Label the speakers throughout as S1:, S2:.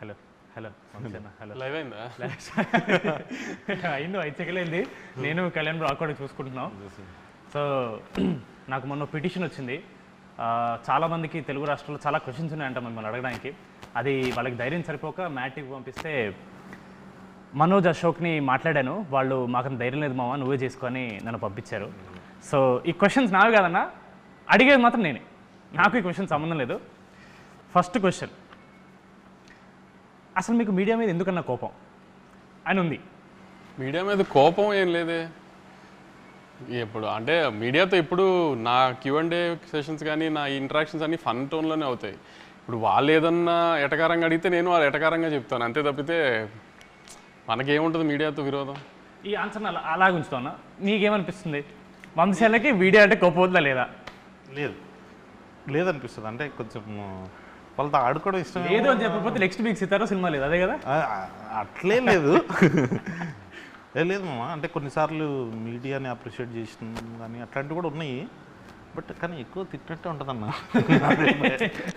S1: Hello hello hello
S2: live అయిందా?
S1: అయింది 5 సెకండ్లు అయింది. నేను కళ్యాణ్ బ్రో అక్కడ చూసుకుంటున్నాం. సో నాకు మొన్న పిటిషన్ వచ్చింది. చాలామందికి తెలుగు రాష్ట్రాల్లో చాలా క్వశ్చన్స్ ఉన్నాయంట మిమ్మల్ని అడగడానికి. అది వాళ్ళకి ధైర్యం సరిపోక మ్యాట్కి పంపిస్తే మనోజ్ అశోక్ని మాట్లాడాను. వాళ్ళు మాకు ధైర్యం లేదు మామ, నువ్వే చేసుకొని నన్ను పంపించారు. సో ఈ క్వశ్చన్స్ నావి కాదన్నా, అడిగేది మాత్రం నేనే. నాకు ఈ క్వశ్చన్ సంబంధం లేదు. ఫస్ట్ క్వశ్చన్, అసలు మీకు మీడియా మీద ఎందుకన్నా కోపం అని ఉంది?
S2: మీడియా మీద కోపం ఏం లేదే. ఇప్పుడు అంటే మీడియాతో ఇప్పుడు నా Q&A సెషన్స్ కానీ నా ఇంటరాక్షన్స్ అన్నీ ఫన్ టోన్లోనే అవుతాయి. ఇప్పుడు వాళ్ళు ఏదన్నా ఎటకారంగా అడిగితే నేను వాళ్ళు ఎటకారంగా చెప్తాను, అంతే తప్పితే మనకేముంటుంది మీడియాతో విరోధం.
S1: ఈ ఆన్సర్ అలాగే ఉంచుతాను. మీకేమనిపిస్తుంది, వంశీలకి మీడియా అంటే కోపం ఉందా లేదా?
S3: లేదనిపిస్తుంది. అంటే కొంచెం వాళ్ళతో ఆడుకోవడం ఇష్టం
S1: లేదు అని చెప్పకపోతే నెక్స్ట్ వీక్ సితారో సినిమా లేదు, అదే కదా?
S3: అట్లే లేదు. లేదు మామ, అంటే కొన్నిసార్లు మీడియాని అప్రిషియేట్ చేసిన కానీ అట్లాంటివి కూడా ఉన్నాయి. బట్ కానీ ఎక్కువ తిట్టినట్టే ఉంటుంది అన్న.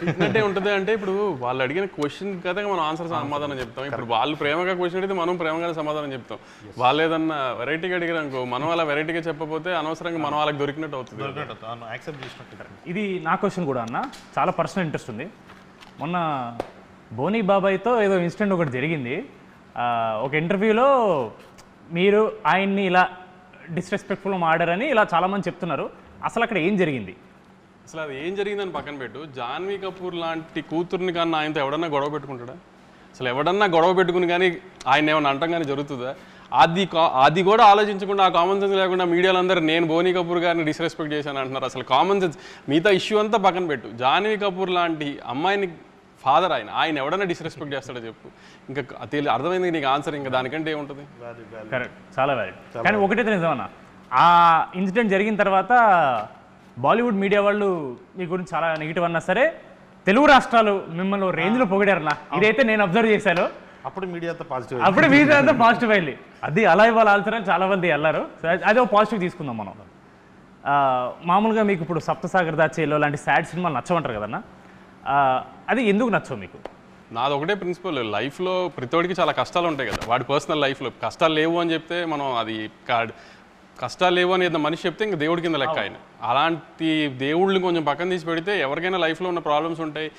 S2: తిట్టినట్టే ఉంటుంది అంటే ఇప్పుడు వాళ్ళు అడిగిన క్వశ్చన్ కదా మనం ఆన్సర్ సమాధానం చెప్తాం. ఇప్పుడు వాళ్ళు ప్రేమగా క్వశ్చన్ అడిగితే మనం ప్రేమగానే సమాధానం చెప్తాం. వాళ్ళు ఏదన్నా వెరైటీగా అడిగారు అనుకో, మనం అలా వెరైటీగా చెప్పకపోతే అనవసరంగా మనం వాళ్ళకి దొరికినట్టు అవుతుంది.
S1: ఇది నా క్వశ్చన్ కూడా అన్న, చాలా పర్సనల్ ఇంట్రెస్ట్ ఉంది. మొన్న బోనీ బాబాయ్తో ఏదో ఇన్సిడెంట్ ఒకటి జరిగింది. ఒక ఇంటర్వ్యూలో మీరు ఆయన్ని ఇలా డిస్రెస్పెక్ట్ఫుల్గా మాడారని ఇలా చాలామంది చెప్తున్నారు. అసలు అక్కడ ఏం జరిగింది?
S2: అసలు అది ఏం జరిగిందని పక్కన పెట్టు, జాన్వీ కపూర్ లాంటి కూతుర్ని కానీ ఆయనతో ఎవడన్నా గొడవ పెట్టుకుంటాడా? అసలు ఎవడన్నా గొడవ పెట్టుకుని కానీ ఆయన ఏమన్నా అంటాం కానీ జరుగుతుందా? అది కూడా ఆలోచించకుండా, ఆ కామన్ సెన్స్ లేకుండా మీడియాలో అందరూ నేను బోనీ కపూర్ గారిని డిస్రెస్పెక్ట్ చేశాను అంటున్నారు. అసలు కామన్ సెన్స్ మిగతా ఇష్యూ అంతా పక్కన పెట్టు, జాన్వీ కపూర్ లాంటి అమ్మాయిని ఫాదర్ ఆయన ఎవడన్నా డిస్రెస్పెక్ట్ చేస్తాడో చెప్పు. ఇంకా అర్థమైంది నీకు ఆన్సర్, ఇంకా దానికంటే ఏముంటుంది?
S1: కరెక్ట్, చాలా వ్యాలిడ్. కానీ ఒకటైతే నిజమన్నా, ఆ ఇన్సిడెంట్ జరిగిన తర్వాత బాలీవుడ్ మీడియా వాళ్ళు మీ గురించి చాలా నెగిటివ్ అన్నా సరే, తెలుగు రాష్ట్రాలు మిమ్మల్ని రేంజ్లో పొగిడారన్నా. ఇదైతే నేను అబ్జర్వ్ చేశాను.
S3: అప్పుడు మీడియాతో పాజిటివ్,
S1: అప్పుడు మీడియాతో పాజిటివ్ అయింది. అది అలా ఇవాళ ఆల్సరని చాలా మంది వెళ్ళారు. అదే ఒక పాజిటివ్ తీసుకుందాం మనం. మామూలుగా మీకు ఇప్పుడు సప్తసాగర్ దాచేలో లాంటి సాడ్ సినిమాలు నచ్చమంటారు కదన్నా, అది ఎందుకు నచ్చవు మీకు?
S2: నాది ఒకటే ప్రిన్సిపల్, లైఫ్లో ప్రతివాడికి చాలా కష్టాలు ఉంటాయి కదా. వాడి పర్సనల్ లైఫ్లో కష్టాలు లేవు అని చెప్తే మనం అది కష్టాలు లేవు అని ఏదైనా మనిషి చెప్తే ఇంకా దేవుడి కింద లెక్క ఆయన. అలాంటి దేవుళ్ళని కొంచెం పక్కన తీసి పెడితే ఎవరికైనా లైఫ్లో ఉన్న ప్రాబ్లమ్స్ ఉంటాయి,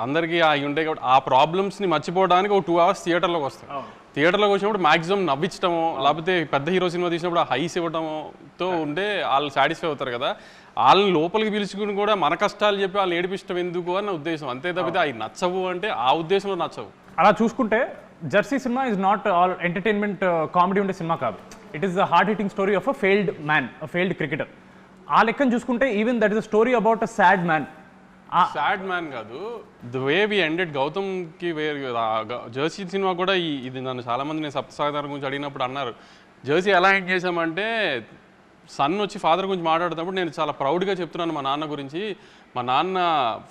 S2: అందరికీ అవి ఉంటాయి. కాబట్టి ఆ ప్రాబ్లమ్స్ని మర్చిపోవడానికి ఒక 2 hours థియేటర్లోకి వస్తాం. థియేటర్లోకి వచ్చినప్పుడు మాక్సిమం నవ్వించడమో, లేకపోతే పెద్ద హీరో సినిమా తీసినప్పుడు ఆ హైస్ ఇవ్వడమోతో ఉంటే వాళ్ళు సాటిస్ఫై అవుతారు కదా. వాళ్ళని లోపలికి పిలుచుకుని కూడా మన కష్టాలు చెప్పి వాళ్ళు ఏడిపించడం ఎందుకు అన్న ఉద్దేశం, అంతే తప్పితే అవి నచ్చవు అంటే ఆ ఉద్దేశంలో నచ్చవు.
S1: అలా చూసుకుంటే Jersey cinema is not all entertainment comedy ఉండే సినిమా కాదు. It is the heart hitting story of a failed man, a failed cricketer. ఆ లెక్కను చూసుకుంటే even that is a story about a sad man.
S2: Sad man కాదు, the way we ended గౌతమ్కి Jersey cinema కూడా ఇది నన్ను చాలామంది నేను సప్తసాగర్ గురించి అడిగినప్పుడు అన్నారు, జెర్సీ ఎలా ఎండ్ చేసామంటే సన్ వచ్చి ఫాదర్ గురించి మాట్లాడుతున్నప్పుడు నేను చాలా ప్రౌడ్గా చెప్తున్నాను మా నాన్న గురించి. మా నాన్న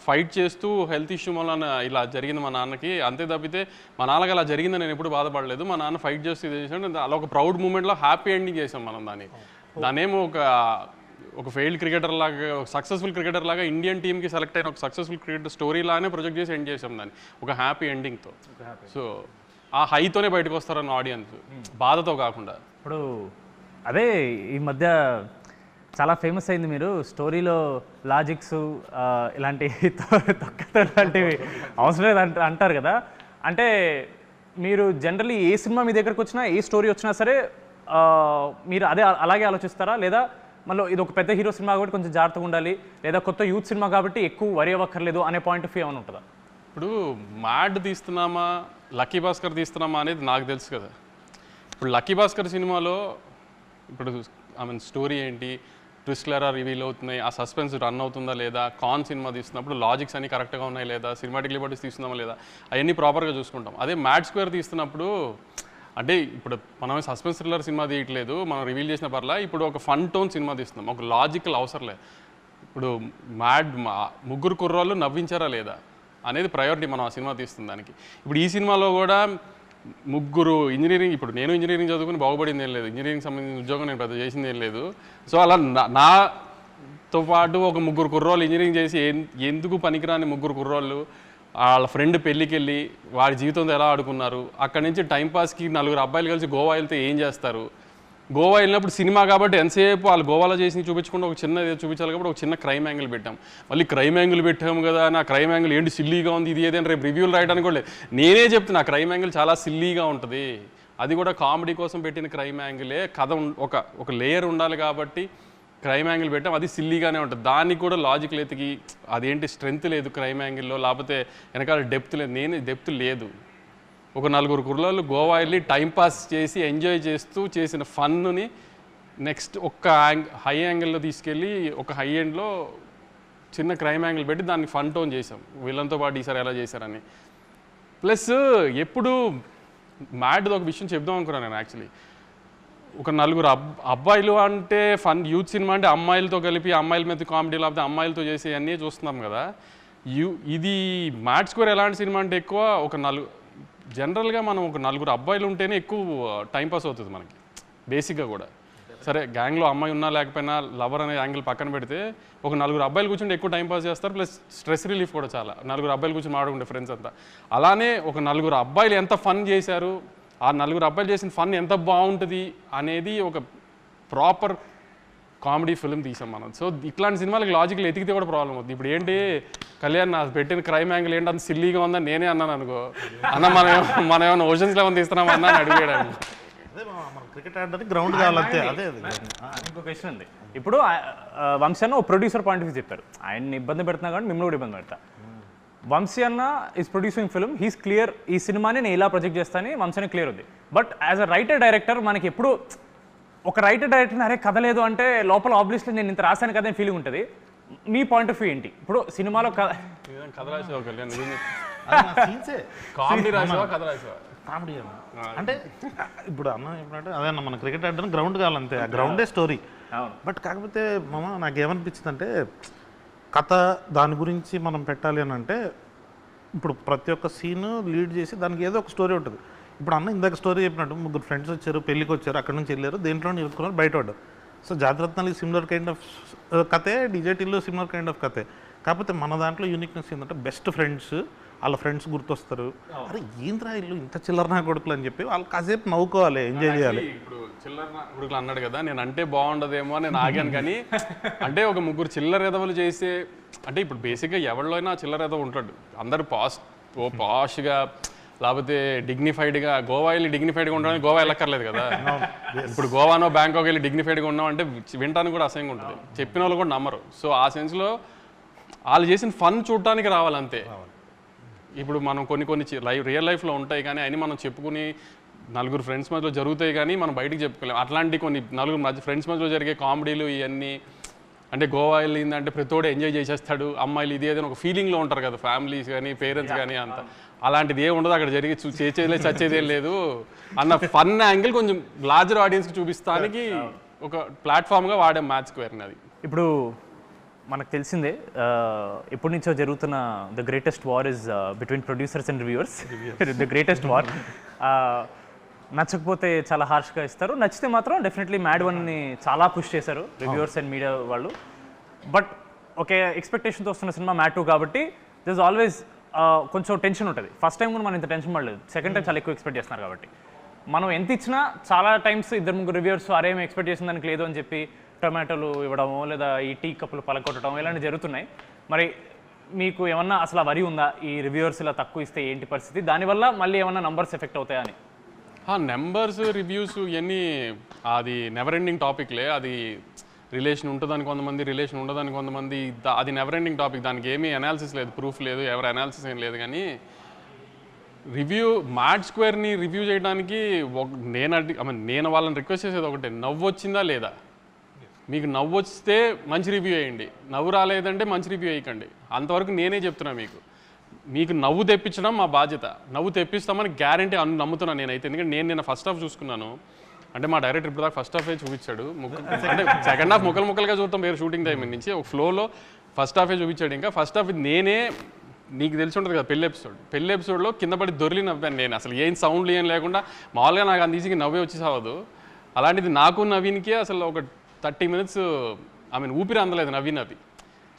S2: ఫైట్ చేస్తూ హెల్త్ ఇష్యూ వల్ల ఇలా జరిగింది మా నాన్నకి, అంతే తప్పితే మా నాన్నకి అలా జరిగిందని నేను ఎప్పుడు బాధపడలేదు. మా నాన్న ఫైట్ చేస్తూ ఇది చేసాడు, అలా ఒక ప్రౌడ్ మూమెంట్లో హ్యాపీ ఎండింగ్ చేసాం మనం దానేమో ఒక ఫెయిల్డ్ క్రికెటర్ లాగా, ఒక సక్సెస్ఫుల్ క్రికెటర్ లాగా ఇండియన్ టీమ్కి సెలెక్ట్ అయిన ఒక సక్సెస్ఫుల్ క్రికెటర్ స్టోరీ లాగానే ప్రొజెక్ట్ చేసి ఎండ్ చేసాం దాన్ని ఒక హ్యాపీ ఎండింగ్తో. సో ఆ హైతోనే బయటకు వస్తారన్న ఆడియన్స్, బాధతో కాకుండా.
S1: ఇప్పుడు అదే ఈ మధ్య చాలా ఫేమస్ అయింది, మీరు స్టోరీలో లాజిక్స్ ఇలాంటి లాంటివి అవసరం లేదు అంటారు కదా. అంటే మీరు జనరల్లీ ఏ సినిమా మీ దగ్గరకు వచ్చినా, ఏ స్టోరీ వచ్చినా సరే మీరు అలాగే ఆలోచిస్తారా? లేదా మళ్ళీ ఇది ఒక పెద్ద హీరో సినిమా కాబట్టి కొంచెం జాగ్రత్తగా ఉండాలి, లేదా కొత్త యూత్ సినిమా కాబట్టి ఎక్కువ వరి అవ్వక్కర్లేదు అనే పాయింట్ ఆఫ్ వ్యూ ఏమైనా ఉంటుందా?
S2: ఇప్పుడు మ్యాడ్ తీస్తున్నామా, లక్కీ భాస్కర్ తీస్తున్నామా అనేది నాకు తెలుసు కదా. ఇప్పుడు లక్కీ భాస్కర్ సినిమాలో ఇప్పుడు స్టోరీ ఏంటి, ట్విస్ట్లు ఎలా రివీల్ అవుతున్నాయి, ఆ సస్పెన్స్ రన్ అవుతుందా లేదా, కాన్ సినిమా తీస్తున్నప్పుడు లాజిక్స్ అన్ని కరెక్ట్గా ఉన్నాయి లేదా, సినిమాటిక్ లిబర్టీస్ తీస్తున్నామా లేదా, అవన్నీ ప్రాపర్గా చూసుకుంటాం. అదే మ్యాడ్ స్క్వేర్ తీస్తున్నప్పుడు అంటే ఇప్పుడు మనం సస్పెన్స్ థ్రిల్లర్ సినిమా తీయట్లేదు, మనం రివీల్ చేసిన పర్లా, ఇప్పుడు ఒక ఫన్ టోన్ సినిమా తీస్తున్నాం, ఒక లాజికల్ అవసరం లేదు. ఇప్పుడు ముగ్గురు కుర్రాళ్ళు నవ్వించారా లేదా అనేది ప్రయారిటీ మనం ఆ సినిమా తీస్తుంది దానికి. ఇప్పుడు ఈ సినిమాలో కూడా ముగ్గురు ఇంజనీరింగ్, ఇప్పుడు నేను ఇంజనీరింగ్ చదువుకుని బాగుపడింది ఏం లేదు, ఇంజనీరింగ్ సంబంధించిన ఉద్యోగం నేను పెద్ద చేసింది ఏం లేదు. సో అలా నాతో పాటు ఒక ముగ్గురు కుర్రోళ్ళు ఇంజనీరింగ్ చేసి ఎందుకు పనికిరాని ముగ్గురు కుర్రోళ్ళు వాళ్ళ ఫ్రెండ్ పెళ్ళికి వెళ్ళి వాడి జీవితంతో ఎలా ఆడుకున్నారు, అక్కడి నుంచి టైంపాస్కి 4 అబ్బాయిలు కలిసి గోవా వెళ్తే ఏం చేస్తారు, గోవా వెళ్ళినప్పుడు సినిమా కాబట్టి ఎంతసేపు వాళ్ళు గోవాలో చేసి చూపించకుండా ఒక చిన్న చూపించాలి కాబట్టి ఒక చిన్న క్రైమ్ యాంగిల్ పెట్టాం. మళ్ళీ క్రైమ్ యాంగిల్ పెట్టాము కదా, నా క్రైమ్ యాంగిల్ ఏంటి సిల్లీగా ఉంది ఇది ఏదైనా రేపు రివ్యూలు రాయడానికి కూడా లేదు. నేనే చెప్తున్నా క్రైమ్ యాంగిల్ చాలా సిల్లీగా ఉంటుంది, అది కూడా కామెడీ కోసం పెట్టిన క్రైమ్ యాంగిలే. కథ ఒక లేయర్ ఉండాలి కాబట్టి క్రైమ్ యాంగిల్ పెట్టాం, అది సిల్లీగానే ఉంటుంది. దానికి కూడా లాజిక్ లేతికి అదేంటి స్ట్రెంత్ లేదు క్రైమ్ యాంగిల్లో, లేకపోతే వెనకాల డెప్త్ లేదు. డెప్త్ లేదు. ఒక 4 కుర్రాళ్ళు గోవా వెళ్ళి టైంపాస్ చేసి ఎంజాయ్ చేస్తూ చేసిన ఫన్నుని నెక్స్ట్ హై యాంగిల్లో తీసుకెళ్ళి ఒక హై ఎండ్లో చిన్న క్రైమ్ యాంగిల్ పెట్టి దాన్ని ఫన్ టోన్ చేసాం వీళ్ళంతో పాటు ఈసారి ఎలా చేశారని. ప్లస్ ఎప్పుడు మ్యాడ్ది ఒక విషయం చెప్దాం అనుకున్నాను నేను. యాక్చువల్లీ ఒక 4 అబ్బాయిలు అంటే ఫన్ యూత్ సినిమా అంటే అమ్మాయిలతో కలిపి అమ్మాయిల మీద కామెడీ లేకపోతే అమ్మాయిలతో చేసే అన్నీ చూస్తున్నాం కదా. ఇది మ్యాడ్ స్క్వేర్ ఎలాంటి సినిమా అంటే ఎక్కువ ఒక జనరల్గా మనం ఒక 4 అబ్బాయిలు ఉంటేనే ఎక్కువ టైంపాస్ అవుతుంది మనకి బేసిక్గా కూడా. సరే గ్యాంగ్లో అమ్మాయి ఉన్నా లేకపోయినా లవర్ అనే యాంగిల్ పక్కన పెడితే ఒక 4 అబ్బాయిలు కూర్చుంటే ఎక్కువ టైంపాస్ చేస్తారు. ప్లస్ స్ట్రెస్ రిలీఫ్ కూడా చాలా 4 అబ్బాయిలు కూర్చొని మాట్లాడుకుంటే ఫ్రెండ్స్ అంతా. అలానే ఒక 4 అబ్బాయిలు ఎంత ఫన్ చేశారు, ఆ 4 అబ్బాయిలు చేసిన ఫన్ ఎంత బాగుంటుంది అనేది ఒక ప్రాపర్ కామెడీ ఫిల్మ్ తీసాం మనం. సో ఇట్లాంటి సినిమాలకు లాజిక్లు ఎతికితే కూడా ప్రాబ్లం అవుతుంది. ఇప్పుడు ఏంటి కళ్యాణ్ నా పెట్టిన క్రైమ్ యాంగిల్ ఏంటి అంత సిల్లీగా ఉందని నేనే అన్నాను అనుకో, అన్న మనం ఏమైనా ఓషన్స్ లెవెన్ తీస్తున్నాం అన్న అని అడిగాడు.
S3: క్రికెట్ ఆడడానికి గ్రౌండ్ కావాలంతే. అదే
S1: ఇంకో క్వశ్చన్ ఉంది. ఇప్పుడు వంశీ అన్న ఒక ప్రొడ్యూసర్ పాయింట్ ఆఫ్ వ్యూ చెప్పారు, ఆయన్ని ఇబ్బంది పెడుతున్నా కానీ మిమ్మల్ని కూడా ఇబ్బంది పెడతా. వంశీ అన్న is producing film, he's clear, ఈ సినిమాని నేను ఇలా ప్రొజెక్ట్ చేస్తానని వంశీ అన్న క్లియర్ ఉంది. But as a writer director మనకి ఎప్పుడు ఒక రైటర్ డైరెక్టర్ అరే కథ లేదు అంటే లోపల ఆబ్వియస్లీ నేను ఇంత రాశాను కదా ఫీలింగ్ ఉంటుంది. మీ పాయింట్ ఆఫ్ వ్యూ ఏంటి? ఇప్పుడు సినిమాలో
S2: కథ రాసావా కళ్యాణ్?
S3: కామెడీ
S2: రాసావా కథ రాసావా?
S3: కామెడీ అంటే ఇప్పుడు అన్న చెప్పినట్టు అదే అన్న మన క్రికెట్ ఆడడానికి గ్రౌండ్ కావాలంతే, ఆ గ్రౌండే స్టోరీ. బట్ కాకపోతే మామ నాకేమనిపించింది అంటే కథ దాని గురించి మనం పెట్టాలి అని అంటే ఇప్పుడు ప్రతి ఒక్క సీన్ లీడ్ చేసి దానికి ఏదో ఒక స్టోరీ ఉంటుంది. ఇప్పుడు అన్న ఇందాక స్టోరీ చెప్పినట్టు 3 ఫ్రెండ్స్ వచ్చారు, పెళ్ళికి వచ్చారు, అక్కడ నుంచి వెళ్ళారు, దేంట్లో ఇరుక్కున్నారు, బయట పడ్డారు. So Jathiratnalu similar kind of కథే, డీజేటీలో సిమిలర్ కైండ్ ఆఫ్ కథే. కాకపోతే మన దాంట్లో యూనిక్నెస్ ఏంటంటే బెస్ట్ ఫ్రెండ్స్, వాళ్ళ ఫ్రెండ్స్ గుర్తొస్తారు, అరే ఏంద్రా ఇల్లు ఇంత చిల్లర నా కొడుకులు అని చెప్పి వాళ్ళు కాసేపు నవ్వుకోవాలి, ఎంజాయ్ చేయాలి.
S2: ఇప్పుడు చిల్లర నా కొడుకులు అన్నాడు కదా, నేను అంటే బాగుండదేమో అని నేను ఆగాను. కానీ అంటే ఒక 3 చిల్లర ఎదవలు చేసే అంటే ఇప్పుడు బేసిక్గా ఎవరిలో అయినా చిల్లర ఎదవ ఉంటాడు. అందరూ పాష్గా లేకపోతే డిగ్నిఫైడ్గా గోవా వెళ్ళి డిగ్నిఫైడ్గా ఉండడానికి గోవా వెళ్ళక్కర్లేదు కదా. ఇప్పుడు గోవానో బ్యాంకాక్ వెళ్ళి డిగ్నిఫైడ్గా ఉన్నాం అంటే వినటానికి కూడా అసహ్యంగా ఉంటుంది, చెప్పిన వాళ్ళు కూడా నమ్మరు. సో ఆ సెన్స్లో వాళ్ళు చేసిన ఫన్ చూడటానికి రావాలంతే. ఇప్పుడు మనం కొన్ని రియల్ లైఫ్లో ఉంటాయి కానీ అని మనం చెప్పుకుని 4 ఫ్రెండ్స్ మధ్యలో జరుగుతాయి కానీ మనం బయటికి చెప్పుకోలేము. అట్లాంటి కొన్ని 4 ఫ్రెండ్స్ మధ్యలో జరిగే కామెడీలు ఇవన్నీ అంటే గోవా వెళ్ళిందంటే ప్రతిోడు ఎంజాయ్ చేసేస్తాడు, అమ్మాయిలు ఇది ఏదైనా ఒక ఫీలింగ్లో ఉంటారు కదా ఫ్యామిలీస్ కానీ పేరెంట్స్ కానీ. అంత అలాంటిది ఏ ఉండదు అక్కడ జరిగి చేసేదే చచ్చేదేం లేదు అన్న ఫన్ యాంగిల్ కొంచెం లార్జర్ ఆడియన్స్కి చూపిస్తానికి ఒక ప్లాట్ఫామ్గా వాడే మ్యాచ్ స్క్వేర్ని. అది
S1: ఇప్పుడు మనకు తెలిసిందే ఎప్పటి నుంచో జరుగుతున్న the greatest war is between producers and reviewers. The greatest war. నచ్చకపోతే చాలా హార్ష్గా ఇస్తారు, నచ్చితే మాత్రం డెఫినెట్లీ మ్యాడ్ వన్ని చాలా పుష్ చేశారు రివ్యూవర్స్ అండ్ మీడియా వాళ్ళు. బట్ ఒకే ఎక్స్పెక్టేషన్తో వస్తున్న సినిమా మ్యాడ్ 2 కాబట్టి దిస్ ఆల్వేస్ కొంచెం టెన్షన్ ఉంటుంది. ఫస్ట్ టైం కూడా మనం ఇంత టెన్షన్ పడలేదు, సెకండ్ టైం చాలా ఎక్కువ ఎక్స్పెక్ట్ చేస్తున్నారు కాబట్టి మనం ఎంత ఇచ్చినా చాలా టైమ్స్ 2-3 రివ్యూవర్స్ అరేం ఎక్స్పెక్ట్ చేసిన దానికి లేదు అని చెప్పి టొమాటోలు ఇవ్వడమో లేదా ఈ టీ కప్పులు పలకొట్టడం ఇలాంటివి జరుగుతున్నాయి. మరి మీకు ఏమన్నా అసలు వరి ఉందా ఈ రివ్యూవర్స్ ఇలా తక్కువ ఇస్తే ఏంటి పరిస్థితి, దానివల్ల మళ్ళీ ఏమన్నా నంబర్స్ ఎఫెక్ట్ అవుతాయని?
S2: నెంబర్స్ రివ్యూస్ ఇవన్నీ అది నెవర్ ఎండింగ్ టాపిక్లే. అది రిలేషన్ ఉంటుందని కొంతమంది, రిలేషన్ ఉండదని కొంతమంది, అది నెవర్ ఎండింగ్ టాపిక్. దానికి ఏమీ అనాలిసిస్ లేదు, ప్రూఫ్ లేదు, ఎవరి అనాలిసిస్ ఏం లేదు. కానీ మ్యాడ్ స్క్వేర్ని రివ్యూ చేయడానికి నేను వాళ్ళని రిక్వెస్ట్ చేసేది ఒకటే, నవ్వు వచ్చిందా లేదా. మీకు నవ్వు వస్తే మంచి రివ్యూ వేయండి, నవ్వు రాలేదంటే మంచి రివ్యూ వేయకండి. అంతవరకు నేనే చెప్తున్నా. మీకు నవ్వు తెప్పించడం మా బాధ్యత, నవ్వు తెప్పిస్తామని గ్యారంటీ నమ్ముతున్నాను నేనైతే. ఎందుకంటే నేను ఫస్ట్ హాఫ్ చూసుకున్నాను, అంటే మా డైరెక్టర్ ఇప్పుడు దాకా ఫస్ట్ హాఫే చూపించాడు. అంటే సెకండ్ హాఫ్ ముక్కలుగా చూస్తాం వేరే షూటింగ్ టైం నుంచి, ఒక ఫ్లోలో ఫస్ట్ హాఫే చూపించాడు. ఇంకా ఫస్ట్ హాఫ్ నేనే, నీకు తెలిసి ఉంటుంది కదా పెళ్లి ఎపిసోడ్లో కింద పడి దొరికి నవ్వాను నేను. అసలు ఏం సౌండ్లు ఏం లేకుండా మామూలుగా నాకు అంత ఈజీగా నవ్వే వచ్చి సావదు. అలాంటిది నాకు నవీన్కి అసలు ఒక 30 minutes ఊపిరి అందలేదు నవ్వి.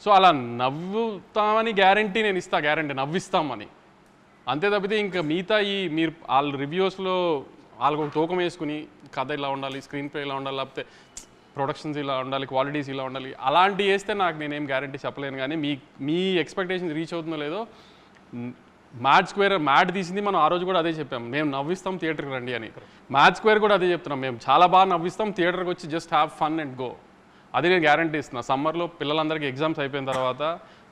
S2: సో అలా నవ్వుతామని గ్యారంటీ నేను ఇస్తా, గ్యారంటీ నవ్విస్తామని. అంతే తప్పితే ఇంకా మిగతా మీరు వాళ్ళ రివ్యూస్లో వాళ్ళకు ఒక తూకం వేసుకుని కథ ఇలా ఉండాలి, స్క్రీన్ ప్లే ఇలా ఉండాలి, లేకపోతే ప్రొడక్షన్స్ ఇలా ఉండాలి, క్వాలిటీస్ ఇలా ఉండాలి, అలాంటివి వేస్తే నాకు నేనేం గ్యారంటీ చెప్పలేను. కానీ మీ ఎక్స్పెక్టేషన్స్ రీచ్ అవుతుందో లేదో. మ్యాడ్ తీసింది మనం ఆ రోజు కూడా అదే చెప్పాం, మేము నవ్విస్తాం థియేటర్కి రండి అని. మ్యాడ్ స్క్వేర్ కూడా అదే చెప్తున్నాం, మేము చాలా బాగా నవ్విస్తాం, థియేటర్కి వచ్చి just have fun and go. అది నేను గ్యారంటీ ఇస్తున్నా. సమ్మర్లో పిల్లలందరికీ ఎగ్జామ్స్ అయిపోయిన తర్వాత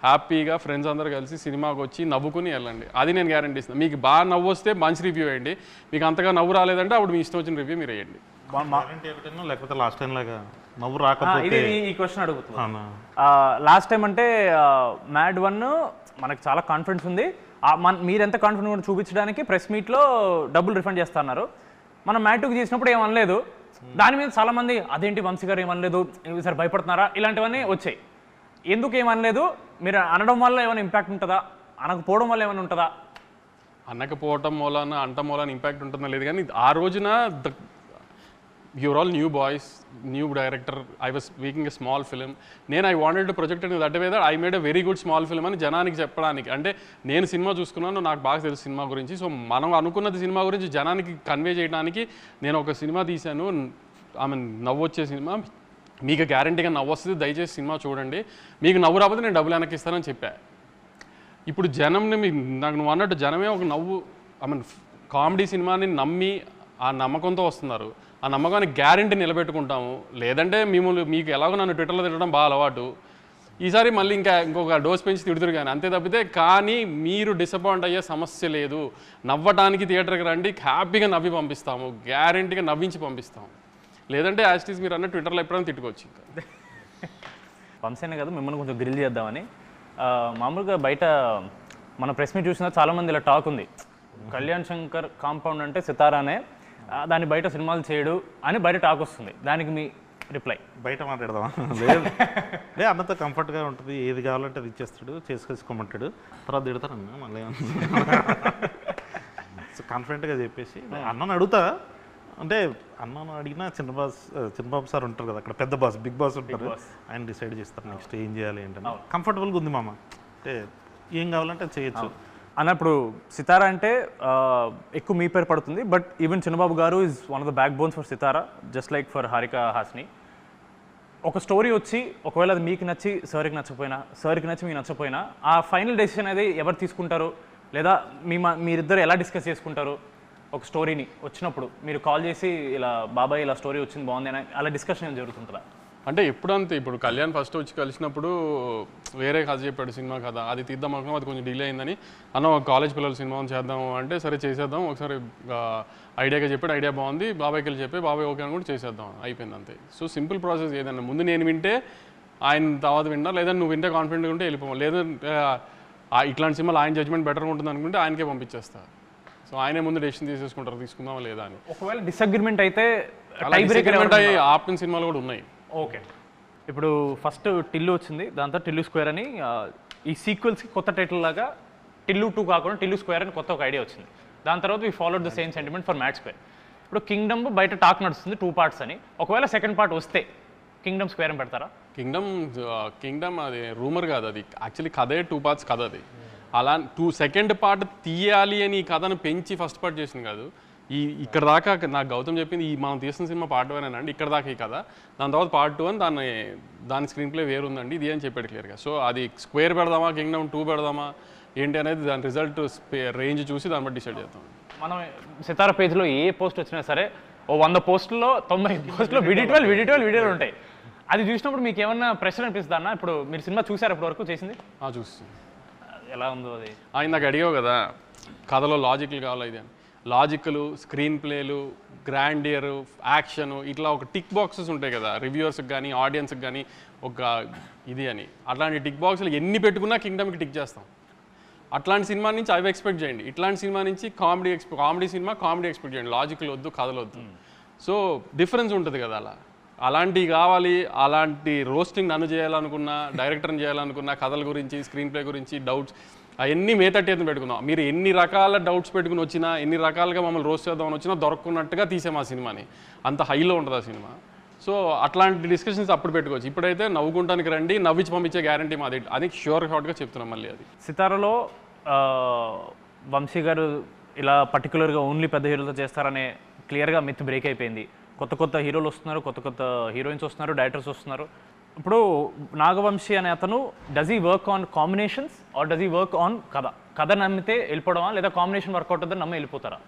S2: హ్యాపీగా ఫ్రెండ్స్ అందరూ కలిసి సినిమాకి వచ్చి నవ్వుకుని వెళ్ళండి. అది నేను గ్యారంటీ ఇస్తున్నాను. మీకు బాగా నవ్వు వస్తే మంచి రివ్యూ వేయండి, మీకు అంతగా నవ్వు రాలేదంటే అప్పుడు మీ ఇష్టం వచ్చిన రివ్యూ మీరు వేయండి.
S3: లేకపోతే లాస్ట్ టైం లాగా నవ్వు రాకపోతే
S1: ఈ క్వశ్చన్ అడుగుతున్నాను. లాస్ట్ టైం అంటే మ్యాడ్ 1 మనకు చాలా కాన్ఫిడెన్స్ ఉంది, మీరు ఎంత కాన్ఫిడెంట్ చూపించడానికి ప్రెస్ మీట్లో డబ్బులు రిఫండ్ చేస్తున్నారు. మనం మ్యాడ్ 2కి చేసినప్పుడు ఏమనలేదు, దాని మీద చాలామంది అదేంటి వంశీ గారు ఏమనలేదు, సార్ భయపడుతున్నారా, ఇలాంటివన్నీ వచ్చాయి. ఎందుకు ఏమనలేదు? మీరు అనడం వల్ల ఏమైనా ఇంపాక్ట్ ఉంటుందా, అనకపోవడం వల్ల ఏమైనా ఉంటుందా?
S2: అనకపోవటం మూలాన అంటం మూలాన ఇంపాక్ట్ ఉంటుందో లేదు, కానీ ఆ రోజున you're all new boys, new director, I was making a small film. I wanted to project in that way that I made a very good small film అని జనానికి చెప్పడానికి. అంటే నేను సినిమా చూసుకున్నాను, నాకు బాగా తెలుసు సినిమా గురించి. సో మనం అనుకున్నది సినిమా గురించి జనానికి కన్వే చేయడానికి నేను ఒక సినిమా తీశాను. నవ్వు వచ్చే సినిమా, మీకు గ్యారంటీగా నవ్వు వస్తుంది, దయచేసి సినిమా చూడండి, మీకు నవ్వు రాకపోతే నేను డబ్బులు వెనక్కి ఇస్తానని చెప్పా. ఇప్పుడు జనంని నాకు నువ్వు అన్నట్టు జనమే ఒక నవ్వు కామెడీ సినిమాని నమ్మి ఆ నమ్మకంతో వస్తున్నారు. ఆ నమ్మకాన్ని గ్యారంటీ నిలబెట్టుకుంటాము. లేదంటే మీకు ఎలాగో నన్ను ట్విట్టర్లో తిట్టడం బాగా అలవాటు, ఈసారి మళ్ళీ ఇంకొక డోస్ పెంచి తిడుతురు కానీ అంతే తప్పితే. కానీ మీరు డిసప్పాయింట్ అయ్యే సమస్య లేదు. నవ్వటానికి థియేటర్కి రండి, హ్యాపీగా నవ్వి పంపిస్తాము, గ్యారంటీగా నవ్వించి పంపిస్తాము. లేదంటే యాస్టీస్ మీరు అన్న ట్విట్టర్లో ఎప్పుడైనా తిట్టుకోవచ్చు.
S1: వంశీనే కదా మిమ్మల్ని కొంచెం గ్రిల్ చేద్దామని. మామూలుగా బయట మన ప్రెస్ మీట్ చూసినా చాలామంది ఇలా టాక్ ఉంది, కళ్యాణ్ శంకర్ కాంపౌండ్ అంటే సితారానే, దాన్ని బయట సినిమాలు చేయడు అని బయట టాక్ వస్తుంది. దానికి మీ రిప్లై?
S3: బయట మాట్లాడదామా? లేదు, అన్నతో కంఫర్ట్గా ఉంటుంది, ఏది కావాలంటే అది ఇచ్చేస్తాడు, చేసుకోమంటాడు, తర్వాత తిడతారన్న మళ్ళీ కాన్ఫిడెంట్గా చెప్పేసి అన్నను అడుగుతా. అంటే అన్నను అడిగినా చిన్నబాబు సార్ ఉంటారు కదా అక్కడ, పెద్ద బాస్, బిగ్ బాస్ ఉంటారు, ఆయన డిసైడ్ చేస్తారు నెక్స్ట్ ఏం చేయాలి ఏంటంటే. కంఫర్టబుల్గా ఉంది మామ, అంటే ఏం కావాలంటే చేయొచ్చు
S1: అన్నప్పుడు. సితారా అంటే ఎక్కువ మీ పేరు పడుతుంది, బట్ ఈవెన్ చిన్నబాబు గారు is one of the backbones for Sitara, just like for Haarika Hassine. ఒక స్టోరీ వచ్చి ఒకవేళ అది మీకు నచ్చి సార్కి నచ్చపోయినా, సార్కి నచ్చి మీకు నచ్చపోయినా, ఆ ఫైనల్ డెసిషన్ అనేది ఎవరు తీసుకుంటారు, లేదా మీరిద్దరు ఎలా డిస్కస్ చేసుకుంటారు? ఒక స్టోరీని వచ్చినప్పుడు మీరు కాల్ చేసి ఇలా బాబాయ్ ఇలా స్టోరీ వచ్చింది బాగుంది అని అలా డిస్కషన్ ఏం జరుగుతుంటుందా?
S2: అంటే ఎప్పుడంతే, ఇప్పుడు కళ్యాణ్ ఫస్ట్ వచ్చి కలిసినప్పుడు వేరే కథ చెప్పాడు, సినిమా కథ, అది తీద్దాం అనుకున్నాం, అది కొంచెం డిలే అయిందని. ఒక కాలేజ్ పిల్లల సినిమా చేద్దాము అంటే సరే చేసేద్దాం, ఒకసారి ఐడియాగా చెప్పాడు, ఐడియా బాగుంది, బాబాయ్కి వెళ్ళి చెప్పి బాబాయ్ ఓకే అనుకుంటే చేసేద్దాం, అయిపోయింది అంతే. So simple process. ఏదన్నా ముందు నేను వింటే ఆయన తర్వాత విన్నా, లేదా నువ్వు వింటే కాన్ఫిడెంట్గా ఉంటే వెళ్ళిపోవాలి, లేదంటే ఇట్లాంటి సినిమాలు ఆయన జడ్జ్మెంట్ బెటర్గా ఉంటుంది అనుకుంటే ఆయనకే పంపించేస్తా. సో ఆయనే ముందు డెసిషన్ తీసేసుకుంటారు తీసుకుందామా లేదా అని.
S1: ఒకవేళ డిసగ్రిమెంట్ అయితే
S2: ఆపిన సినిమాలు కూడా ఉన్నాయి.
S1: ఓకే, ఇప్పుడు ఫస్ట్ టిల్లు వచ్చింది, దాంతో టిల్లు స్క్వేర్ అని ఈ సీక్వెల్స్కి కొత్త టైటిల్ లాగా టిల్లు 2 కాకుండా టిల్లు స్క్వేర్ అని కొత్త ఒక ఐడియా వచ్చింది. దాని తర్వాత we followed the same sentiment for mad square. ఇప్పుడు కింగ్డమ్ బయట టాక్ నడుస్తుంది 2 parts అని. ఒకవేళ సెకండ్ పార్ట్ వస్తే కింగ్డమ్ స్క్వేర్ అని పెడతారా?
S2: కింగ్డమ్ అది రూమర్ కాదు, అది యాక్చువల్లీ కథే 2 parts కథ. అది అలా సెకండ్ పార్ట్ తీయాలి అని ఈ కథను పెంచి ఫస్ట్ పార్ట్ చేసింది కాదు. ఇక్కడ దాకా నాకు గౌతమ్ చెప్పింది మనం తీసిన సినిమా పార్ట్ 1 అండి, ఇక్కడ దాకా ఈ కథ, దాని తర్వాత పార్ట్ 2 అని దాని స్క్రీన్ ప్లే వేరు ఉందండి ఇది అని చెప్పాడు క్లియర్గా. సో అది స్క్వేర్ పెడదామా కింగ్డమ్ 2 పెడదామా ఏంటి అనేది దాని రిజల్ట్ రేంజ్ చూసి దాన్ని బట్టి డిసైడ్ చేస్తాం.
S1: మనం సితారా పేజ్లో ఏ పోస్ట్ వచ్చినా సరే 100 పోస్టుల్లో 90 పోస్టులో వీడియో 12 వీడియోలు ఉంటాయి. అది చూసినప్పుడు మీకు ఏమన్నా ప్రెషర్ అనిపిస్తుందా అన్న? ఇప్పుడు మీరు సినిమా చూసారు ఇప్పటి వరకు చేసింది?
S2: చూసి
S1: ఎలా ఉందో అది?
S2: నాకు అడిగావు కదా కథలో లాజిక్లు కావాలి, ఇది అని లాజిక్లు, స్క్రీన్ ప్లేలు, గ్రాండియర్, యాక్షన్, ఇట్లా ఒక టిక్ బాక్సెస్ ఉంటాయి కదా రివ్యూవర్స్కి కానీ ఆడియన్స్కి కానీ ఒక ఇది అని. అట్లాంటి టిక్ బాక్స్లు ఎన్ని పెట్టుకున్నా కింగ్డమ్కి టిక్ చేస్తాం. అట్లాంటి సినిమా నుంచి అవి ఎక్స్పెక్ట్ చేయండి, ఇట్లాంటి సినిమా నుంచి కామెడీ సినిమా కామెడీ ఎక్స్పెక్ట్ చేయండి, లాజిక్లు వద్దు, కథలు వద్దు. సో డిఫరెన్స్ ఉంటుంది కదా అలాంటివి కావాలి. అలాంటి రోస్టింగ్ నన్ను చేయాలనుకున్నా, డైరెక్టర్ని చేయాలనుకున్నా, కథల గురించి, స్క్రీన్ ప్లే గురించి డౌట్స్ అవన్నీ మేతట్టేది పెట్టుకున్నాం. మీరు ఎన్ని రకాల డౌట్స్ పెట్టుకుని వచ్చినా, ఎన్ని రకాలుగా మమ్మల్ని రోస్ట్ చేద్దామని వచ్చినా దొరకకున్నట్టుగా తీసాం ఆ సినిమాని. అంత హైలో ఉంటుంది ఆ సినిమా. సో అట్లాంటి డిస్కషన్స్ అప్పుడు పెట్టుకోవచ్చు. ఇప్పుడైతే నవ్వుకుంటానికి రండి, నవ్వించి పంపించే గ్యారంటీ మాది అది షార్ట్గా చెప్తున్నాం మళ్ళీ. అది
S1: సితారలో వంశీ గారు ఇలా పర్టికులర్గా ఓన్లీ పెద్ద హీరోలతో చేస్తారనే క్లియర్గా మిత్ బ్రేక్ అయిపోయింది. కొత్త కొత్త హీరోలు వస్తున్నారు, కొత్త కొత్త హీరోయిన్స్ వస్తున్నారు, డైరెక్టర్స్ వస్తున్నారు. ఇప్పుడు నాగవంశీ అనే అతను does he work on combinations or does he work on కథ నమ్మితే వెళ్ళిపోవడమా, లేదా కాంబినేషన్ వర్కౌట్ అవుతుంది నమ్మి వెళ్ళిపోతారా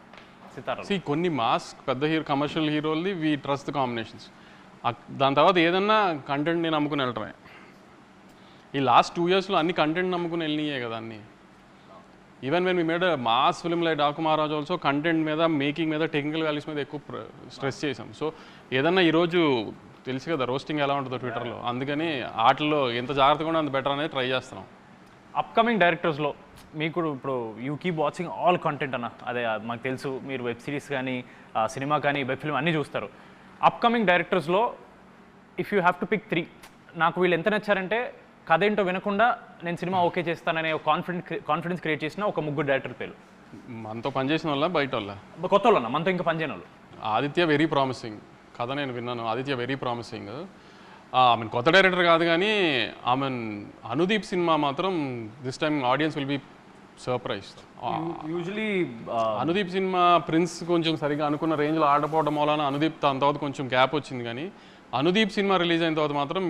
S1: సితారా?
S2: కొన్ని మాస్ పెద్ద కమర్షియల్ హీరోల్ది వీ ట్రస్ట్ ద కాంబినేషన్స్. దాని తర్వాత ఏదన్నా కంటెంట్ని నమ్ముకుని వెళ్ళటమే. ఈ లాస్ట్ 2 yearsలో అన్ని కంటెంట్ నమ్ముకుని వెళ్ళినాయే కదా అన్నీ. Even when we made mass film like Daaku Maharaj also content మీద, మేకింగ్ మీద, టెక్నికల్ వాల్యూస్ మీద ఎక్కువ స్ట్రెస్ చేసాం. సో ఏదన్నా ఈరోజు తెలుసు కదా రోస్టింగ్ ఎలా ఉంటుందో ట్విట్టర్లో, అందుకని ఆటల్లో ఎంత జాగ్రత్తగా ఉంటే అంత బెటర్ అనేది ట్రై చేస్తున్నాం.
S1: అప్కమింగ్ డైరెక్టర్స్లో మీకు ఇప్పుడు you keep watching all content అన్న, అదే మాకు తెలుసు మీరు వెబ్ సిరీస్ కానీ సినిమా కానీ వెబ్ ఫిల్మ్ అన్నీ చూస్తారు. అప్కమింగ్ డైరెక్టర్స్లో if you have to pick 3, నాకు వీళ్ళు ఎంత నచ్చారంటే కథ ఏంటో వినకుండా నేను సినిమా ఓకే చేస్తాననే కాన్ఫిడెన్స్ క్రియేట్ చేసిన ఒక 3 డైరెక్టర్ పేరు.
S2: మనతో పనిచేసిన వాళ్ళ బయట వాళ్ళ
S1: కొత్త వాళ్ళు అన్న, మనతో ఇంకా పనిచేయని వాళ్ళు.
S2: ఆదిత్య వెరీ ప్రామిసింగ్ కథ నేను విన్నాను. Aditya very promising. ఆమె కొత్త డైరెక్టర్ కాదు కానీ ఆమె అనుదీప్ సినిమా మాత్రం this time audience will be surprise.
S1: Usually
S2: Anudeep సినిమా ప్రిన్స్ కొంచెం సరిగా అనుకున్న రేంజ్లో ఆడపోవడం వలన అనుదీప్ దాని తర్వాత కొంచెం గ్యాప్ వచ్చింది. కానీ అనుదీప్ సినిమా రిలీజ్ అయిన తర్వాత మాత్రం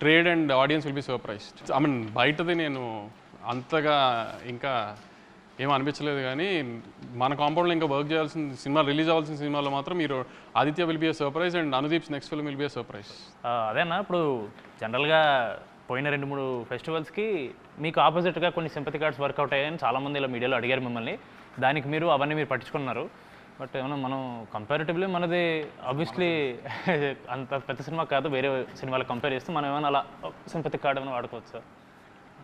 S2: trade and audiences will be surprised. I mean బయటది నేను అంతగా ఇంకా ఏం అనిపించలేదు, కానీ మన కాంపౌండ్లో ఇంకా వర్క్ చేయాల్సిన సినిమా, రిలీజ్ అవ్వాల్సిన సినిమాలో మాత్రం మీరు Aditya will be a surprise and Anudeep's next film will be a surprise.
S1: అదేనా ఇప్పుడు జనరల్గా పోయిన 2-3 ఫెస్టివల్స్కి మీకు ఆపోజిట్గా కొన్ని సింపతి కార్డ్స్ వర్కౌట్ అయ్యాయని చాలామంది ఇలా మీడియాలో అడిగారు మిమ్మల్ని. దానికి మీరు అవన్నీ మీరు పట్టించుకున్నారు. బట్ ఏమన్నా మనం కంపారిటివ్లీ మనది ఆబ్వియస్లీ అంత పెద్ద సినిమా కాదు, వేరే సినిమాలు కంపేర్ చేస్తే మనం ఏమైనా అలా సింపతి కార్డ్ ఏమైనా వాడుకోవచ్చు?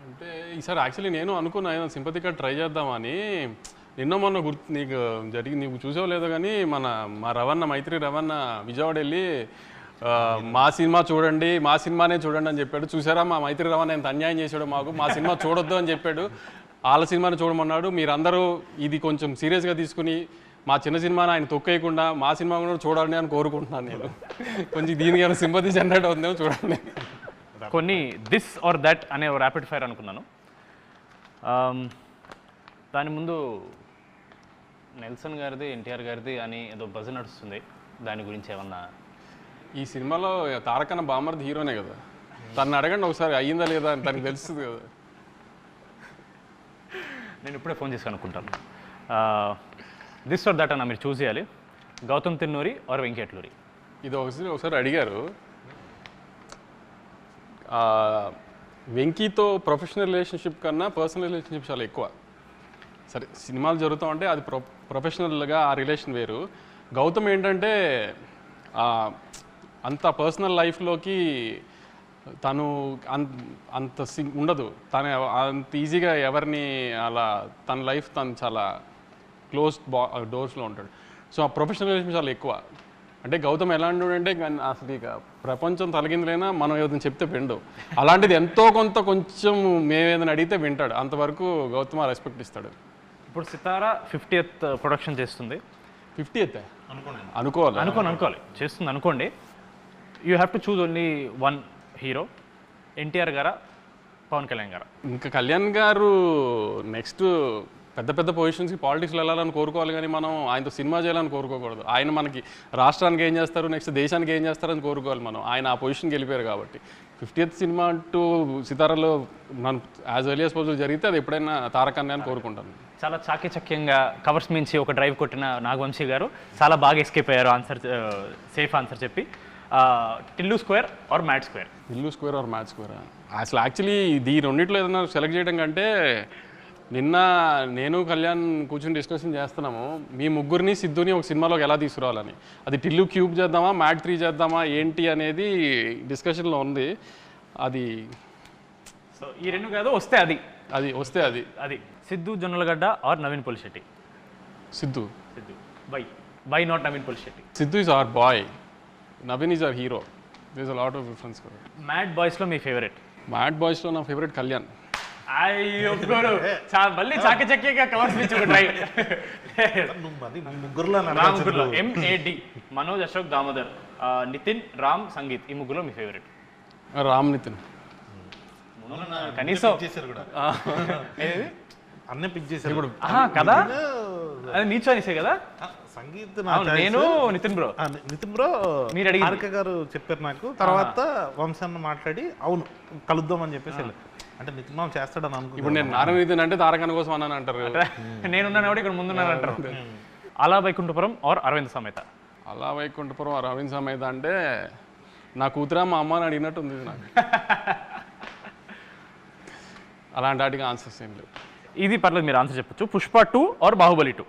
S2: అంటే ఈసారి యాక్చువల్లీ నేను అనుకున్నా ఏదైనా సింపతి కార్డ్ ట్రై చేద్దామని. నిన్న మొన్న నీకు చూసావు లేదో కానీ మా రవణ మైత్రి రవణ విజయవాడ వెళ్ళి మా సినిమా చూడండి, మా సినిమానే చూడండి అని చెప్పాడు. చూసారా మా మైత్రి రవణ ఎంత అన్యాయం చేశాడు మాకు, మా సినిమా చూడొద్దు అని చెప్పాడు, వాళ్ళ సినిమాని చూడమన్నాడు. మీరందరూ ఇది కొంచెం సీరియస్గా తీసుకుని మా చిన్న సినిమాని ఆయన తొక్కేయకుండా మా సినిమా కూడా చూడాలని అని కోరుకుంటున్నాను నేను. కొంచెం దీనికి ఏమైనా సింపతి జనరేట్ అవుతుందేమో చూడండి.
S1: కొన్ని దిస్ ఆర్ దట్ అనే ర్యాపిడ్ ఫైర్ అనుకున్నాను. దాని ముందు నెల్సన్ గారిది, ఎన్టీఆర్ గారిది అని ఏదో బజ్ నడుస్తుంది, దాని గురించి ఏమన్నా?
S2: ఈ సినిమాలో తారకన్న బామర్ది హీరోనే కదా, తను అడగండి ఒకసారి అయ్యిందా లేదా అని తనకు తెలుస్తుంది కదా.
S1: నేను ఇప్పుడే ఫోన్ చేసి అనుకుంటాను. దిస్ ఆర్ దట్ అన్న మీరు చూస్ చేయాలి. గౌతమ్ తిన్నూరి ఆర్ వెంకటలూరి?
S2: ఇది ఒకసారి అడిగారు. వెంకీతో ప్రొఫెషనల్ రిలేషన్షిప్ కన్నా పర్సనల్ రిలేషన్షిప్ చాలా ఎక్కువ. సరే సినిమాలు జరుగుతామంటే అది ప్రొఫెషనల్గా ఆ రిలేషన్ వేరు. గౌతమ్ ఏంటంటే అంత పర్సనల్ లైఫ్లోకి తను అంత ఉండదు, తను అంత ఈజీగా ఎవరిని అలా తన లైఫ్ తను చాలా క్లోజ్డ్ డోర్స్లో ఉంటాడు. సో ఆ ప్రొఫెషనల్ రిలేషన్ చాలా ఎక్కువ. అంటే గౌతమ్ ఎలాంటి అంటే అసలు ఇక ప్రపంచం తలగిందులైనా మనం ఏదైనా చెప్తే విండు, అలాంటిది ఎంతో కొంచెం మేమేదైనా అడిగితే వింటాడు. అంతవరకు గౌతమ్ రెస్పెక్ట్ ఇస్తాడు.
S1: ఇప్పుడు సితారా 50th ప్రొడక్షన్ చేస్తుంది.
S2: 50th అనుకోవాలి
S1: చేస్తుంది అనుకోండి. You have to choose only 1 hero, NTR గారా పవన్ కళ్యాణ్ గారా?
S2: ఇంకా కళ్యాణ్ గారు నెక్స్ట్ పెద్ద పొజిషన్స్కి పాలిటిక్స్లో వెళ్ళాలని కోరుకోవాలి, కానీ మనం ఆయనతో సినిమా చేయాలని కోరుకోకూడదు. ఆయన మనకి రాష్ట్రానికి ఏం చేస్తారు, నెక్స్ట్ దేశానికి ఏం చేస్తారని కోరుకోవాలి మనం. ఆయన ఆ పొజిషన్కి వెళ్ళిపోయారు కాబట్టి 50th సినిమా అంటూ సితారాలో మనం యాజ్ ఎర్లీ యాజ్ పాసిబుల్ జరిగితే అది ఎప్పుడైనా తారకన్నే అని కోరుకుంటాను.
S1: చాలా చాకచక్యంగా కవర్స్ మించి ఒక డ్రైవ్ కొట్టిన నాగవంశీ గారు చాలా బాగా ఎస్కేప్ అయ్యారు ఆన్సర్, సేఫ్ ఆన్సర్ చెప్పి. Tillu square or mad square?
S2: Tillu square or mad square? అసలు యాక్చువల్లీ ఈ రెండిట్లో ఏదైనా సెలెక్ట్ చేయడం కంటే నిన్న నేను కళ్యాణ్ కూర్చొని డిస్కషన్ చేస్తున్నాము, మీ ముగ్గురిని సిద్ధుని ఒక సినిమాలోకి ఎలా తీసుకురావాలని. అది టిల్లు క్యూబ్ చేద్దామా, మ్యాట్ 3 చేద్దామా ఏంటి అనేది డిస్కషన్లో ఉంది. అది
S1: సో ఈ 2 కాదు, వస్తే అది Siddhu Jonnalagadda or Naveen Polishetty?
S2: Siddhu.
S1: By not Naveen Polishetty?
S2: Siddhu is our boy, Naveen is our hero. There is a lot of difference.
S1: Mad బాయ్స్లో మీ ఫేవరెట్?
S2: మ్యాడ్ బాయ్స్లో నా ఫేవరెట్ కళ్యాణ్.
S1: అయ్యో మళ్ళీ చాకచక్యంగా కవర్స్ మించి ఒక డ్రైవ్.
S3: ముగ్గురులో
S1: MAD మనోజ్, అశోక్, దామోదర్ నితిన్, రామ్, సంగీత్ ఈ ముగ్గులో మీ ఫేవరెట్?
S2: రామ్ నితిన్.
S1: కనీసం
S3: చేశారు కూడా
S1: ఏది?
S3: అన్నీ పిక్ చేశారు ఇప్పుడు
S1: కదా, అది నీ చాయిసే కదా.
S3: సంగీత్
S1: నేను నితిన్ బ్రో.
S3: నితిన్ బ్రో
S1: మీరు అడిగి
S3: హారిక గారు చెప్పారు నాకు. తర్వాత వంశాన్ని మాట్లాడి అవును కలుద్దాం అని చెప్పేసి అంటే నితిన్ మామ చేస్తాడని అనుకో.
S2: ఇప్పుడు నేను నారాయణ నితిన్ అంటే తారకన్న కోసం అన్నాను అంటారు.
S1: నేనున్నాను కూడా ఇక్కడ ముందున్నాను అంటారు. అలా వైకుంఠపురం ఆర్ అరవింద్ సమేత?
S2: అలా వైకుంఠపురం అరవింద్ సమేత అంటే నా కూతురా మా అమ్మ అని అడిగినట్టు ఉంది నాకు. అలాంటి వాటికి ఆన్సర్స్ ఏం లేవు.
S1: ఇది పర్లేదు, మీరు ఆన్సర్ చెప్పొచ్చు. పుష్ప 2 ఆర్ బాహుబలి 2?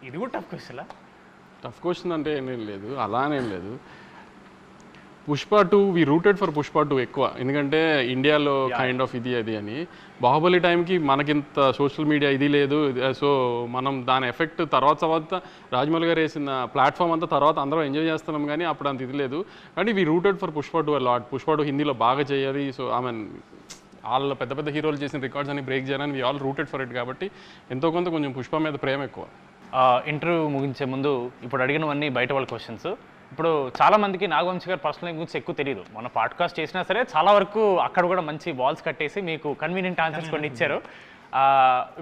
S1: ఇది కూడా టఫ్ క్వశ్చన్.
S2: టఫ్ క్వశ్చన్ అంటే ఏం లేదు, అలానేం లేదు. పుష్ప 2 వి రూటెడ్ ఫర్ పుష్ప 2 ఎక్కువ, ఎందుకంటే ఇండియాలో కైండ్ ఆఫ్ ఇది అది అని. బాహుబలి టైంకి మనకింత సోషల్ మీడియా ఇది లేదు, సో మనం దాని ఎఫెక్ట్ తర్వాత రాజమౌళి గారు వేసిన ప్లాట్ఫామ్ అంతా తర్వాత అందరం ఎంజాయ్ చేస్తున్నాం, కానీ అప్పుడు అంత ఇది లేదు. కానీ we rooted for Pushpa 2 lot. Pushpa 2 హిందీలో బాగా చేయాలి, సో ఐ మీన్ వాళ్ళ పెద్ద పెద్ద హీరోలు చేసిన రికార్డ్స్ అని బ్రేక్ చేయాలని we all rooted for it. కాబట్టి ఎంతో కొంత కొంచెం పుష్ప మీద ప్రేమ ఎక్కువ.
S1: ఇంటర్వ్యూ ముగించే ముందు ఇప్పుడు అడిగినవన్నీ బయట వాళ్ళ క్వశ్చన్స్. ఇప్పుడు చాలా మందికి నాగవంశి గారు పర్సనల్ గురించి ఎక్కువ తెలియదు. మన పాడ్కాస్ట్ చేసినా సరే చాలా వరకు అక్కడ కూడా మంచి వాల్స్ కట్టేసి మీకు కన్వీనియంట్ ఆన్సర్స్ కొన్ని ఇచ్చారు.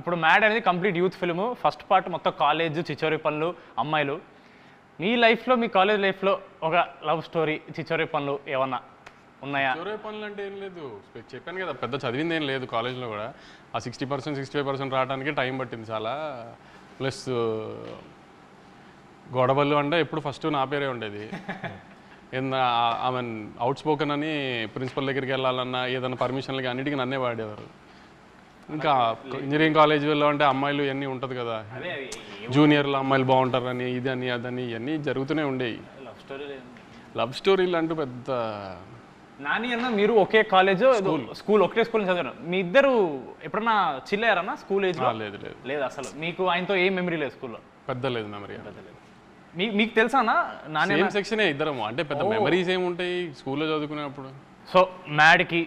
S1: ఇప్పుడు మ్యాడ్ అనేది complete youth film. First part మొత్తం కాలేజ్, చిచోరి పనులు, అమ్మాయిలు. మీ లైఫ్లో, మీ కాలేజ్ లైఫ్లో ఒక లవ్ స్టోరీ, చిచోరి పనులు ఏమన్నా ఉన్నాయా?
S2: చిచోరి పనులు అంటే ఏం లేదు, చెప్పాను కదా, పెద్ద చదివింది ఏం లేదు. కాలేజ్లో కూడా ఆ 60% 65% రావడానికి టైం పట్టింది చాలా. ప్లస్ గొడవలు అంటే ఎప్పుడు ఫస్ట్ నా పేరే ఉండేది. ఐ మీన్ అవుట్ స్పోకన్ అని ప్రిన్సిపల్ దగ్గరికి వెళ్ళాలన్నా ఏదైనా పర్మిషన్లకి అన్నిటికీ నన్నే వాడేవారు. ఇంకా ఇంజనీరింగ్ కాలేజీలో అంటే అమ్మాయిలు ఇవన్నీ ఉంటుంది కదా, జూనియర్లు అమ్మాయిలు బాగుంటారని ఇది అని అదని ఇవన్నీ జరుగుతూనే ఉండేవి. లవ్ స్టోరీలు అంటూ పెద్ద.
S1: నాని అన్న మీరు ఒకే కాలేజ్, స్కూల్ ఒకటే స్కూల్ చదివారు. మీ ఇద్దరు ఎప్పుడన్నా చిల్ అయ్యారన్నా స్కూల్ ఏజ్?
S2: లేదు లేదు
S1: లేదు అసలు. మీకు ఆయనతో ఏం మెమరీ లేదు స్కూల్లో?
S2: పెద్ద లేదు మెమరీ.
S1: మీకు తెలుసా అన్న? నాని
S2: సేమ్ సెక్షనే ఇద్దరము, అంటే పెద్ద మెమరీస్ ఏముంటాయి స్కూల్లో చదువుకునేప్పుడు.
S1: సో మ్యాడ్కి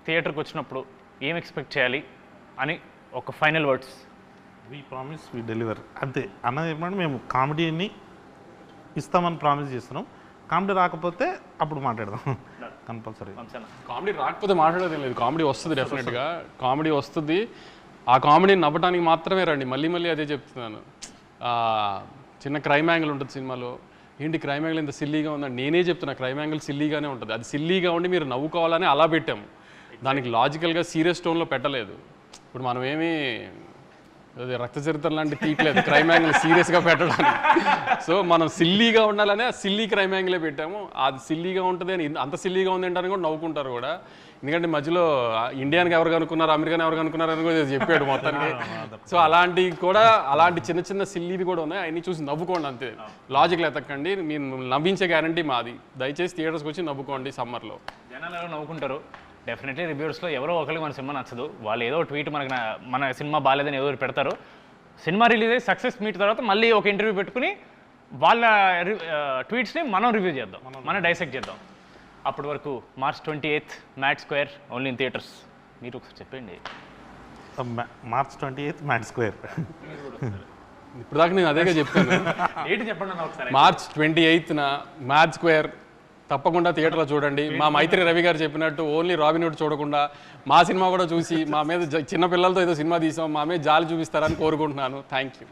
S1: థియేటర్కి వచ్చినప్పుడు ఏం ఎక్స్పెక్ట్ చేయాలి అని ఒక final words?
S3: We promise we deliver, అంతే. అన్నది ఏమంటే మేము కామెడీని ఇస్తామని ప్రామిస్ చేస్తున్నాం. కామెడీ రాకపోతే అప్పుడు మాట్లాడదాం కంపల్సరీ.
S2: కామెడీ రాకపోతే మాట్లాడేది లేదు, కామెడీ వస్తుంది డెఫినెట్గా. కామెడీ వస్తుంది, ఆ కామెడీని నవ్వడానికి మాత్రమే రండి. మళ్ళీ మళ్ళీ అదే చెప్తున్నాను. చిన్న క్రైమ్ యాంగిల్ ఉంటుంది సినిమాలో, ఏంటి క్రైమ్ యాంగిల్ ఇంత సిల్లీగా ఉందని నేనే చెప్తున్నా. క్రైమ్ యాంగిల్ సిల్లీగానే ఉంటుంది, అది సిల్లీగా ఉండి మీరు నవ్వుకోవాలని అలా పెట్టాము. దానికి లాజికల్గా సీరియస్ టోన్లో పెట్టలేదు. ఇప్పుడు మనం ఏమీ అది రక్త చరిత్ర లాంటి తీయట్లేదు క్రైమ్ యాంగిల్ సీరియస్గా పెట్టడానికి. సో మనం సిల్లీగా ఉండాలనే సిల్లీ క్రైమ్ యాంగిలే పెట్టాము. అది సిల్లీగా ఉంటుంది అని, అంత సిల్లీగా ఉంది అంటారని కూడా నవ్వుకుంటారు కూడా. ఎందుకంటే మధ్యలో ఇండియానికి ఎవరు కనుక్కున్నారు, అమెరికాని ఎవరు కనుక్కున్నారు అని కూడా చెప్పాడు మొత్తానికి. సో అలాంటివి కూడా, అలాంటి చిన్న చిన్న సిల్లీవి కూడా ఉన్నాయి, అవన్నీ చూసి నవ్వుకోండి అంతే. లాజిక్లు ఎతకండి, మీరు నవ్వించే గ్యారంటీ మాది. దయచేసి థియేటర్స్కి వచ్చి నవ్వుకోండి సమ్మర్లో.
S1: జనాలు ఎవరు నవ్వుకుంటారు. డెఫినెట్లీ రివ్యూర్స్లో ఎవరో ఒకరికి మన సినిమా నచ్చదు, వాళ్ళు ఏదో ట్వీట్ మన సినిమా బాగాలేదని ఏదో పెడతారు. సినిమా రిలీజ్ అయ్యి సక్సెస్ మీట్ తర్వాత మళ్ళీ ఒక ఇంటర్వ్యూ పెట్టుకుని వాళ్ళ ట్వీట్స్ని మనం రివ్యూ చేద్దాం, మనం డైసెక్ట్ చేద్దాం. అప్పటి వరకు March 28th mad square only in theatres. మీరు ఒకసారి చెప్పండి.
S3: March 28th mad square.
S2: ఇప్పుడు దాకా నేను అదేగా చెప్పాను.
S1: ఏంటి చెప్పండి అన్న ఒకసారి.
S2: March 28th మ్యాడ్ స్క్వేర్ తప్పకుండా థియేటర్లో చూడండి. మా మైత్రి రవి గారు చెప్పినట్టు ఓన్లీ రాబిన్ హుడ్ చూడకుండా మా సినిమా కూడా చూసి మా మీద చిన్న పిల్లలతో ఏదో సినిమా తీసాం, మా మీద జాలి చూపిస్తారని కోరుకుంటున్నాను. Thank you.